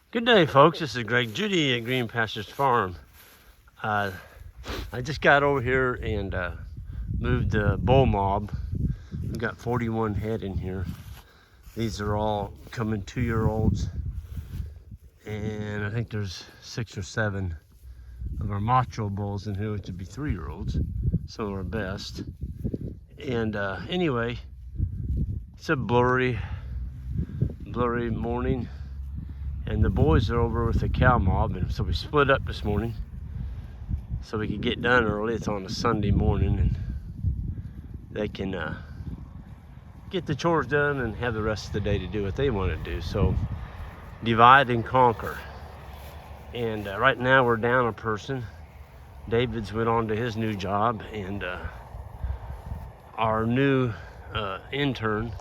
Good day, folks. This is Greg Judy at Green Pastures Farm. I just got over here and moved the bull mob. We've got 41 head in here. These are all coming 2-year-olds, and I think there's 6 or 7 of our macho bulls in here, which would be 3-year-olds, some of our best. And anyway, it's a blurry morning. And the boys are over with the cow mob, and so we split up this morning so we could get done early. It's on a Sunday morning, and they can get the chores done and have the rest of the day to do what they want to do. So divide and conquer. And right now we're down a person. David's went on to his new job, and our new intern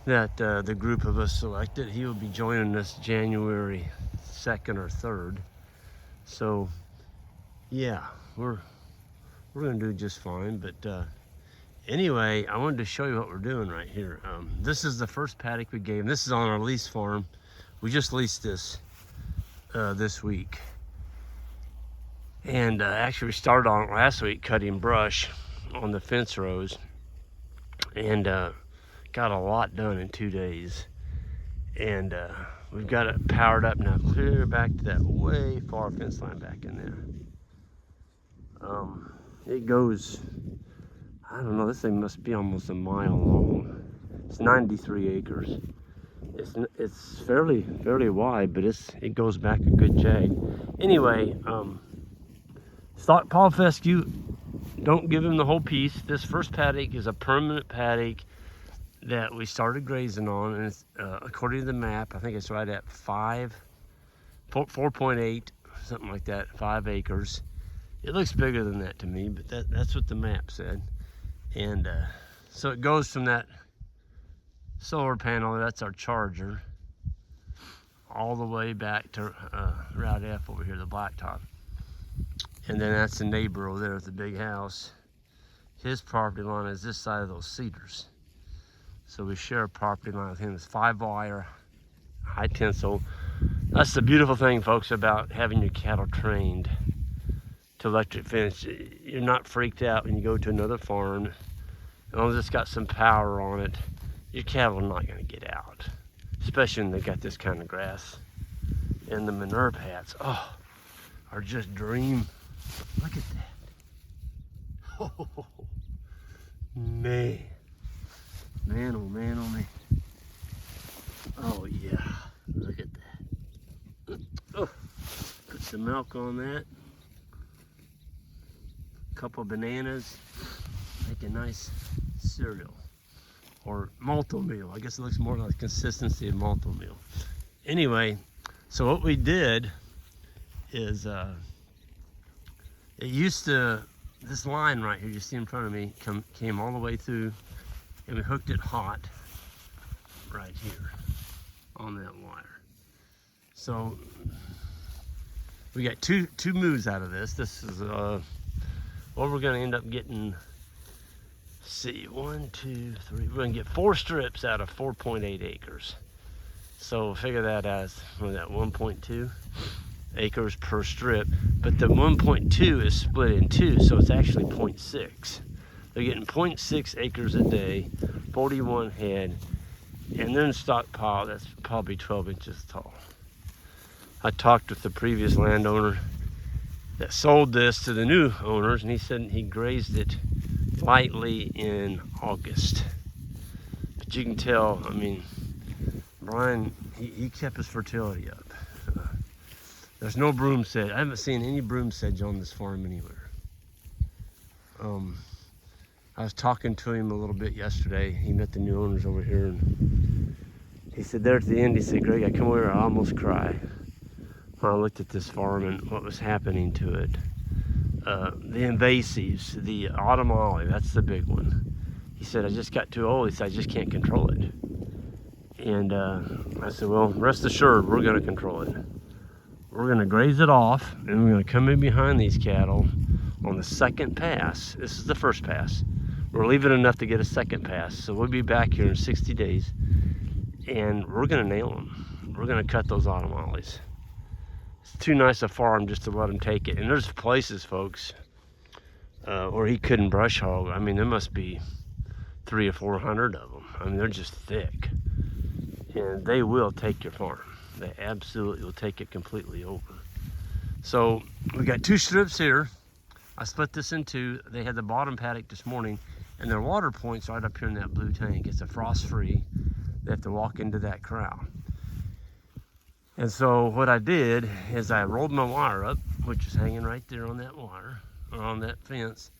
that the group of us selected, he will be joining us January 2nd or 3rd. So yeah, we're gonna do just fine. But anyway, I wanted to show you what we're doing right here. This is the first paddock we gave. This is on our lease farm. We just leased this this week, and actually we started on it last week, cutting brush on the fence rows, and got a lot done in 2 days. And we've got it powered up now, clear back to that way far fence line back in there. It goes, I don't know, this thing must be almost a mile long. It's 93 acres. It's fairly wide, but it goes back a good jag. Anyway, stockpile fescue, don't give him the whole piece. This first paddock is a permanent paddock that we started grazing on, and it's, according to the map, I think it's right at 4.8, something like that, 5 acres. It looks bigger than that to me, but that's what the map said. And so it goes from that solar panel, that's our charger, all the way back to Route F over here, the blacktop. And then that's the neighbor over there with the big house. His property line is this side of those cedars. So we share a property line with him. It's 5-wire, high tensile. That's the beautiful thing, folks, about having your cattle trained to electric fence. You're not freaked out when you go to another farm. As long as it's got some power on it, your cattle are not going to get out, especially when they got this kind of grass. And the manure pads, oh, are just dream. Look at that. Oh, man. Man, oh man, oh man. Oh yeah, look at that. Oh, put some milk on that. A couple of bananas. Make a nice cereal. Or malto meal. I guess it looks more like the consistency of malto meal. Anyway, so what we did is, it used to, this line right here you see in front of me came all the way through, and we hooked it hot right here on that wire. So we got two moves out of this. This is what we're gonna end up getting. See, 1, 2, 3. We're gonna get 4 strips out of 4.8 acres. So figure that as, what is that, 1.2 acres per strip. But the 1.2 is split in 2, so it's actually 0.6. They're getting 0.6 acres a day, 41 head, and then stockpile that's probably 12 inches tall. I talked with the previous landowner that sold this to the new owners, and he said he grazed it lightly in August. But you can tell, I mean, Brian, he kept his fertility up. There's no broom sedge. I haven't seen any broom sedge on this farm anywhere. I was talking to him a little bit yesterday. He met the new owners over here, and he said there at the end, he said, Greg, I come over here, I almost cry when I looked at this farm and what was happening to it. The invasives, the autumn olive, that's the big one. He said, I just got too old. He said, I just can't control it. And I said, well, rest assured, we're gonna control it. We're gonna graze it off, and we're gonna come in behind these cattle on the second pass. This is the first pass. We're leaving enough to get a second pass. So we'll be back here in 60 days, and we're gonna nail them. we're gonna cut those autumn olives. It's too nice a farm just to let him take it. And there's places, folks, where he couldn't brush hog. I mean, there must be 300 or 400 of them. I mean, they're just thick. And they will take your farm. They absolutely will take it completely over. So we got 2 strips here. I split this in 2. They had the bottom paddock this morning, and their water point's right up here in that blue tank. It's a frost-free. They have to walk into that corral. And so what I did is I rolled my wire up, which is hanging right there on that wire, or on that fence.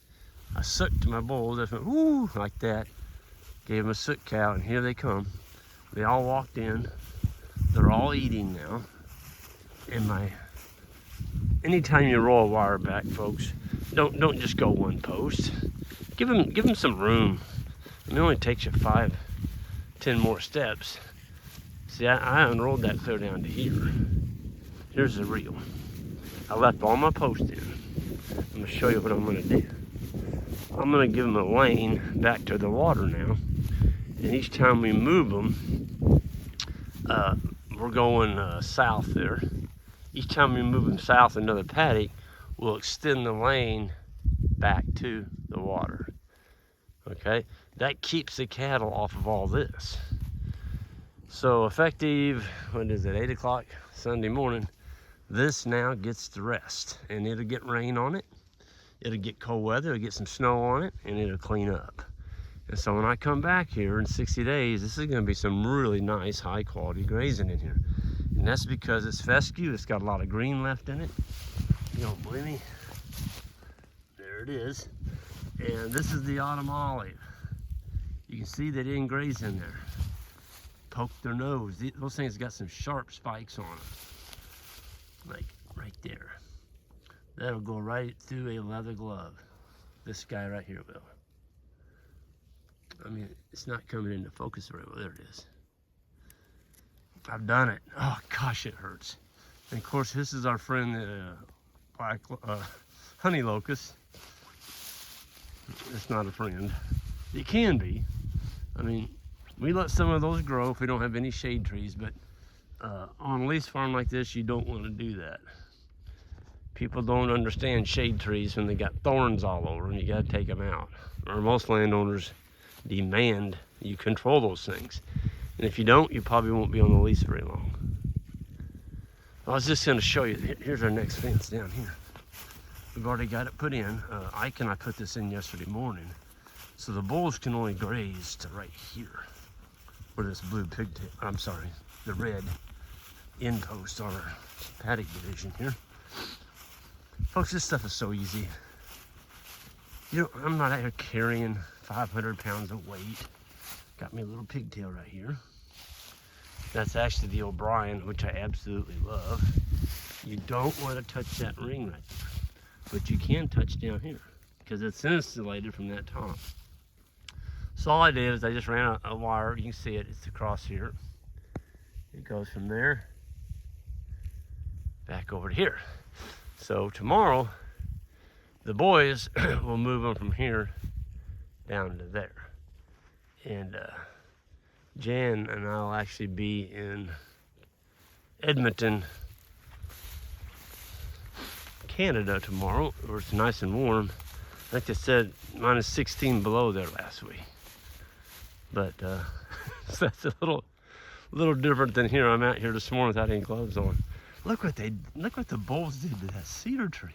I sucked my bulls, I went, woo, like that. Gave them a soot cow, and here they come. They all walked in. They're all eating now. And anytime you roll a wire back, folks, don't just go one post. Give them some room. I mean, it only takes you 5, 10 more steps. See, I unrolled that clear down to here. Here's the reel. I left all my posts in. I'm gonna show you what I'm gonna do. I'm gonna give them a lane back to the water now. And each time we move them, we're going south there. Each time we move them south another paddock, we'll extend the lane back to the water. Okay, that keeps the cattle off of all this. So effective, what is it, 8 o'clock Sunday morning, this now gets the rest. And it'll get rain on it, it'll get cold weather, it'll get some snow on it, and it'll clean up. And so when I come back here in 60 days, this is gonna be some really nice, high quality grazing in here. And that's because it's fescue, it's got a lot of green left in it. You don't believe me? There it is. And this is the autumn olive. You can see they didn't graze in there. Poke their nose. Those things got some sharp spikes on them. Like right there. That'll go right through a leather glove. This guy right here will. I mean, it's not coming into focus very well. There it is. I've done it. Oh gosh, it hurts. And of course, this is our friend, black honey locust. It's not a friend. It can be. I mean, we let some of those grow if we don't have any shade trees, but on a lease farm like this, you don't want to do that. People don't understand shade trees when they got thorns all over them. You got to take them out. Or most landowners demand you control those things. And if you don't, you probably won't be on the lease very long. I was just going to show you. Here's our next fence down here. We've already got it put in. Ike and I put this in yesterday morning. So the bulls can only graze to right here, where this blue pigtail, I'm sorry, the red end post on our paddock division here. Folks, this stuff is so easy. You know, I'm not out here carrying 500 pounds of weight. Got me a little pigtail right here. That's actually the O'Brien, which I absolutely love. You don't want to touch that ring right there, but you can touch down here because it's insulated from that top. So all I did is I just ran a wire. You can see it, it's across here. It goes from there back over to here. So tomorrow, the boys will move them from here down to there. And Jan and I'll actually be in Edmonton, Canada tomorrow, where it's nice and warm. Like I said, minus 16 below there last week. But so that's a little different than here. I'm out here this morning without any gloves on. Look what the bulls did to that cedar tree.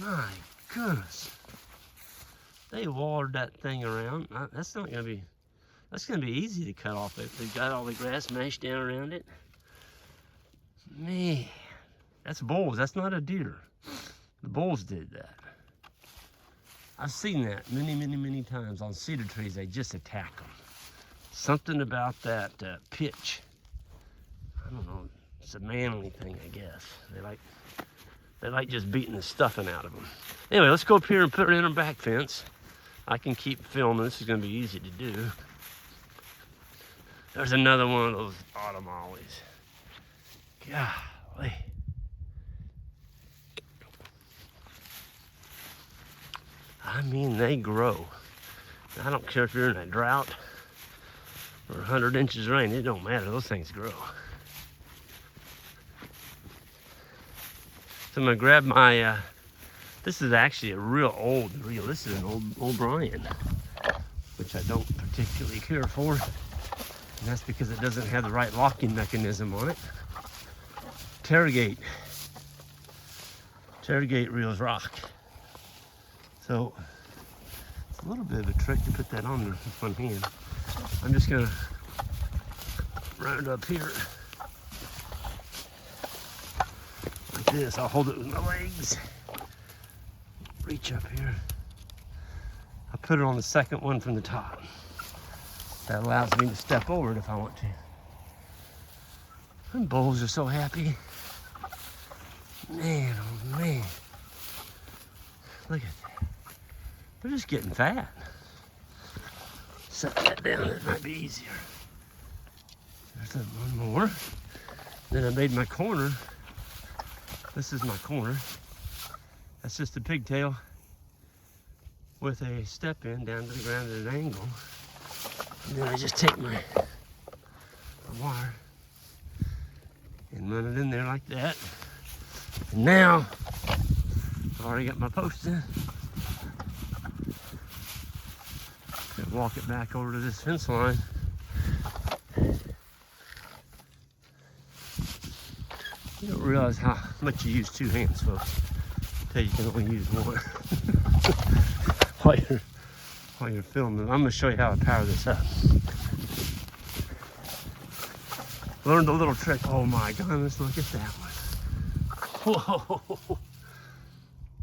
My goodness. They watered that thing around. That's gonna be easy to cut off. They've got all the grass mashed down around it. Man, that's bulls. That's not a deer. The bulls did that. I've seen that many times on cedar trees. They just attack them. Something about that pitch. I don't know. It's a manly thing, I guess. They like just beating the stuffing out of them. Anyway, let's go up here and put it in our back fence. I can keep filming. This is going to be easy to do. There's another one of those autumn olives. Golly. I mean, they grow. I don't care if you're in a drought or 100 inches of rain, it don't matter, those things grow. So I'm gonna grab my, this is actually a real old reel. This is an old O'Brien, which I don't particularly care for. And that's because it doesn't have the right locking mechanism on it. Tarragate reels rock. So it's a little bit of a trick to put that on there with one hand. I'm just gonna run it up here like this. I'll hold it with my legs. Reach up here. I'll put it on the second one from the top. That allows me to step over it if I want to. And bulls are so happy. Man, oh man. Look at that. They're just getting fat. Set that down, it might be easier. There's one more. Then I made my corner. This is my corner. That's just a pigtail with a step in down to the ground at an angle. And then I just take my wire and run it in there like that. And now I've already got my post in. And walk it back over to this fence line. You don't realize how much you use two hands, folks, until you can only use one. while you're filming. I'm gonna show you how I power this up. Learned a little trick. Oh my goodness, look at that one. Whoa.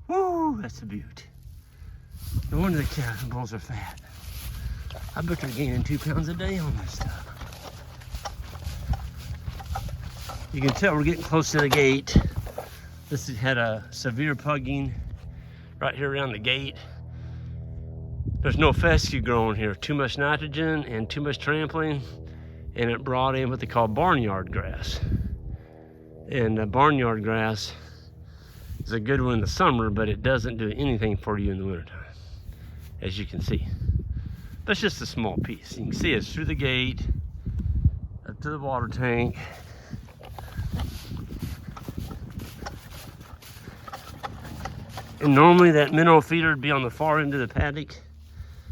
Woo, that's a beaut. No wonder the calf and bulls are fat. I bet they're gaining 2 pounds a day on this stuff. You can tell we're getting close to the gate. This has had a severe pugging right here around the gate. There's no fescue growing here. Too much nitrogen and too much trampling, and it brought in what they call barnyard grass. And barnyard grass is a good one in the summer, but it doesn't do anything for you in the wintertime, as you can see. That's just a small piece. You can see it's through the gate, up to the water tank. And normally that minnow feeder would be on the far end of the paddock,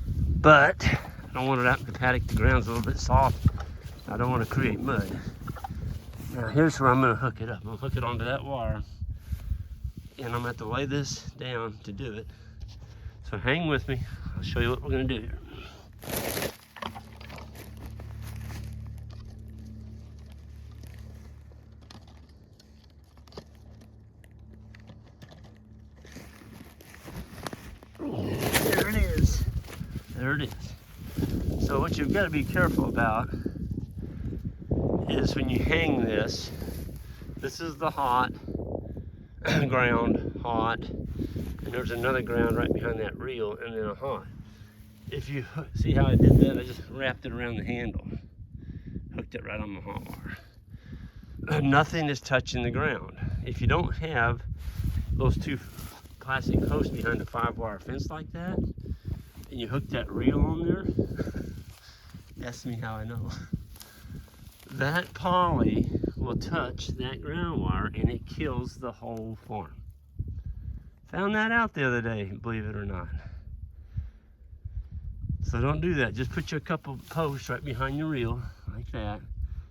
but I don't want it out in the paddock. The ground's a little bit soft. I don't want to create mud. Now here's where I'm going to hook it up. I'm going to hook it onto that wire, and I'm going to have to lay this down to do it. So hang with me. I'll show you what we're going to do here. There it is. There it is. So what you've got to be careful about is when you hang this, this is the hot ground, hot, and there's another ground right behind that reel, and then a hot. If you see how I did that, I just wrapped it around the handle, hooked it right on the hot wire. Nothing is touching the ground. If you don't have those two plastic posts behind a 5-wire fence like that, and you hook that reel on there, ask me how I know. That poly will touch that ground wire and it kills the whole farm. Found that out the other day, believe it or not. So don't do that. Just put you a couple posts right behind your reel, like that.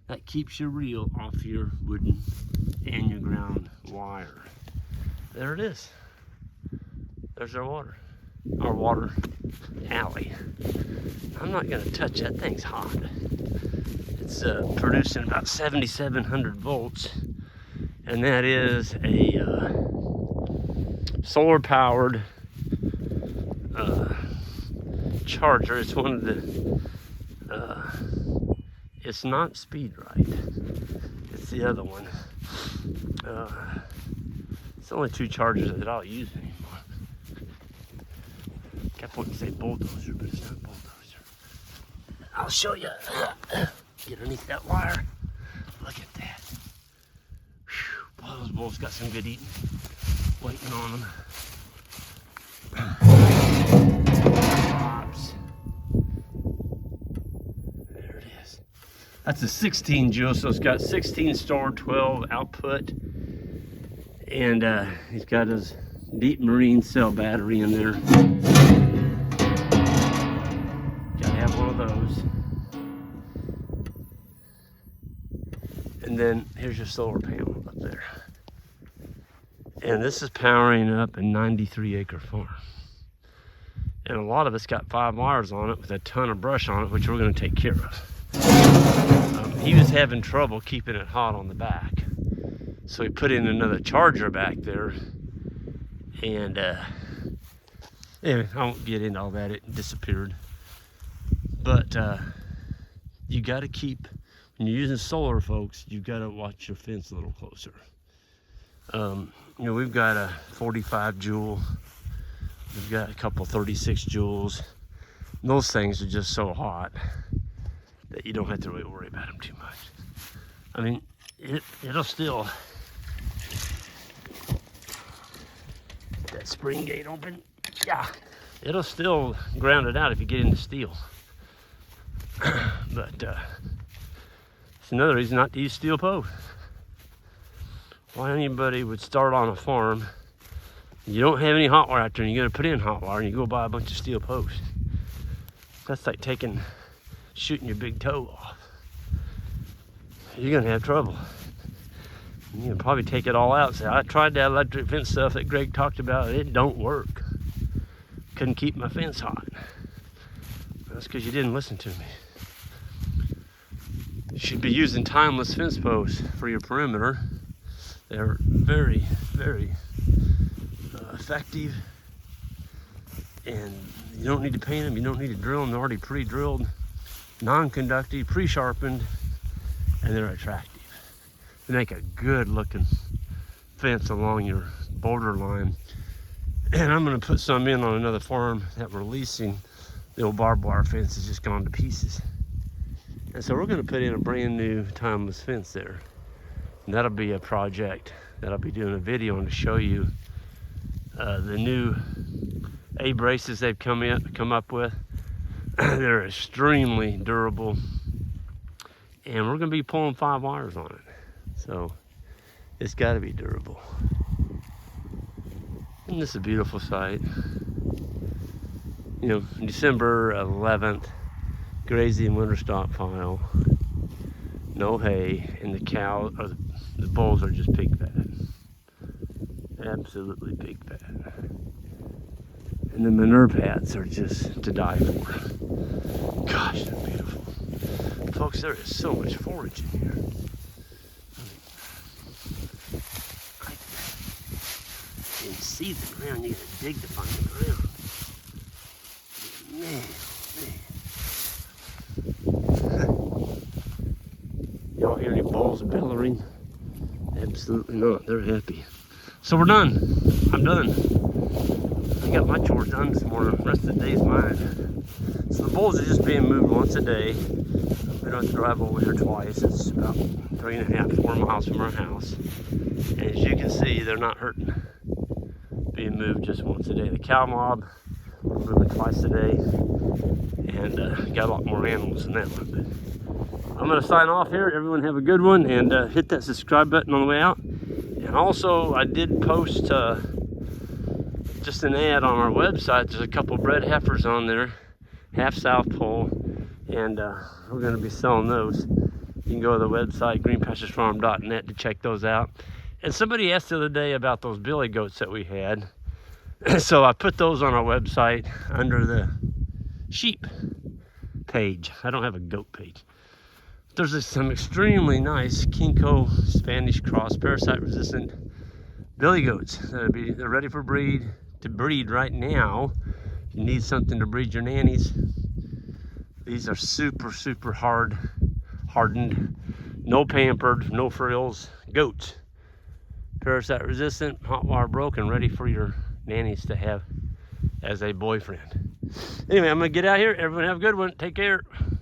That keeps your reel off your wooden and your ground wire. There it is. There's our water alley. I'm not gonna touch that, thing's hot. It's producing about 7,700 volts, and that is a solar powered charger. It's one of the, it's not Speed Right, it's the other one. It's only 2 chargers that I'll use anymore. Kept wanting to say bulldozer, but it's not bulldozer. I'll show you. Get underneath that wire. Look at that. Whew. Boy, those bulls got some good eating waiting on them. Pops. There it is. That's a 16 joule, so it's got 16 stored, 12 output. And he's got his deep marine cell battery in there. Gotta have one of those. And then here's your solar panel up there. And this is powering up a 93-acre farm. And a lot of it's got 5 wires on it with a ton of brush on it, which we're going to take care of. He was having trouble keeping it hot on the back. So we put in another charger back there. And anyway, I won't get into all that. It disappeared. But you got to keep, when you're using solar, folks, you got to watch your fence a little closer. You know, we've got a 45 joule. We've got a couple 36 joules. And those things are just so hot that you don't have to really worry about them too much. I mean, it'll still, that spring gate open, yeah, it'll still ground it out if you get into steel. But it's another reason not to use steel posts. Why anybody would start on a farm, you don't have any hot wire out there and you're gonna put in hot wire and you go buy a bunch of steel posts. That's like shooting your big toe off. You're gonna have trouble. You can probably take it all out and say, I tried that electric fence stuff that Greg talked about, it don't work. Couldn't keep my fence hot. That's because you didn't listen to me. You should be using timeless fence posts for your perimeter. They're very, very effective, and you don't need to paint them, you don't need to drill them. They're already pre-drilled, non-conductive, pre-sharpened, and they're attractive. They make a good looking fence along your borderline. And I'm going to put some in on another farm that we're leasing. The old barbed wire fence has just gone to pieces, and so we're going to put in a brand new timeless fence there. And that'll be a project that I'll be doing a video on to show you the new A braces they've come up with. They're extremely durable, and we're going to be pulling 5 wires on it, so it's got to be durable. And this is a beautiful site. You know, December 11th, grazing winter stockpile. No hay, and the cow or the bulls are just pig fat. Absolutely pig fat. And the manure pads are just to die for. Gosh, they're beautiful. Folks, there is so much forage in here. I can see the ground. You gotta dig to find the ground. Man. Y'all hear any bulls bellowing? Absolutely not. They're happy. So we're done. I'm done. I got my chores done this morning. The rest of the day's mine. So the bulls are just being moved once a day. We don't have to drive over here twice. It's about 3.5, 4 miles from our house. And as you can see, they're not hurting. Being moved just once a day. The cow mob, we're moving twice a day. And got a lot more animals than that one. But I'm going to sign off here. Everyone have a good one, and hit that subscribe button on the way out. And also, I did post just an ad on our website. There's a couple bred heifers on there, half South Pole, and we're going to be selling those. You can go to the website, greenpasturesfarm.net, to check those out. And somebody asked the other day about those billy goats that we had. So I put those on our website under the sheep page. I don't have a goat page. There's some extremely nice Kinko Spanish cross parasite resistant billy goats. They're ready for to breed right now. If you need something to breed your nannies, these are super, super hardened, no pampered, no frills goats. Parasite resistant, hot wire broken, ready for your nannies to have as a boyfriend. Anyway, I'm gonna get out here. Everyone have a good one. Take care.